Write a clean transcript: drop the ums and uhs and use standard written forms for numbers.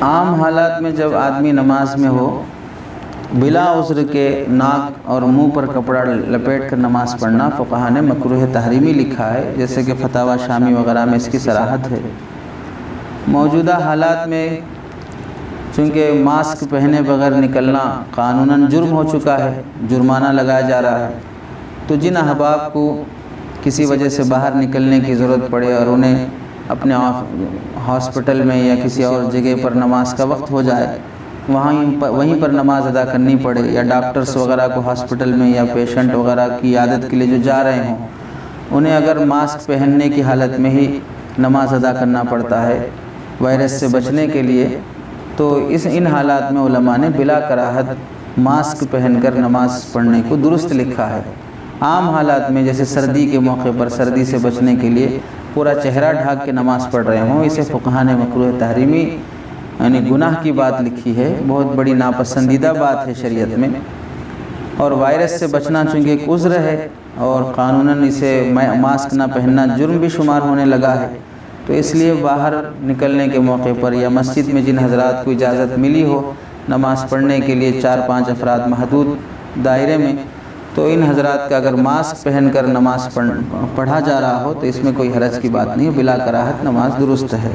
عام حالات میں جب آدمی نماز میں ہو بلا عذر کے ناک اور منہ پر کپڑا لپیٹ کر نماز پڑھنا فقہا نے مکروہ تحریمی لکھا ہے، جیسے کہ فتاوی شامی وغیرہ میں اس کی صراحت ہے۔ موجودہ حالات میں چونکہ ماسک پہنے بغیر نکلنا قانوناً جرم ہو چکا ہے، جرمانہ لگایا جا رہا ہے، تو جن احباب کو کسی وجہ سے باہر نکلنے کی ضرورت پڑے اور انہیں اپنے ہاسپٹل میں یا کسی اور جگہ پر نماز کا وقت ہو جائے، وہیں پر نماز ادا کرنی پڑے، یا ڈاکٹرز وغیرہ کو ہاسپٹل میں یا پیشنٹ وغیرہ کی عیادت کے لیے جو جا رہے ہوں، انہیں اگر ماسک پہننے کی حالت میں ہی نماز ادا کرنا پڑتا ہے وائرس سے بچنے کے لیے، تو ان حالات میں علماء نے بلا کراہت ماسک پہن کر نماز پڑھنے کو درست لکھا ہے۔ عام حالات میں جیسے سردی کے موقع پر سردی سے بچنے کے لیے پورا چہرہ ڈھانپ کے نماز پڑھ رہے ہوں، اسے فقہا نے مکروہ تحریمی یعنی گناہ کی بات لکھی ہے، بہت بڑی ناپسندیدہ بات ہے شریعت میں۔ اور وائرس سے بچنا چونکہ ایک عذر ہے اور قانوناً اسے ماسک نہ پہننا جرم بھی شمار ہونے لگا ہے، تو اس لیے باہر نکلنے کے موقع پر یا مسجد میں جن حضرات کو اجازت ملی ہو نماز پڑھنے کے لیے 4-5 افراد محدود دائرے میں، تو ان حضرات کا اگر ماسک پہن کر نماز پڑھا جا رہا ہو تو اس میں کوئی حرج کی بات نہیں، بلا کراہت نماز درست ہے۔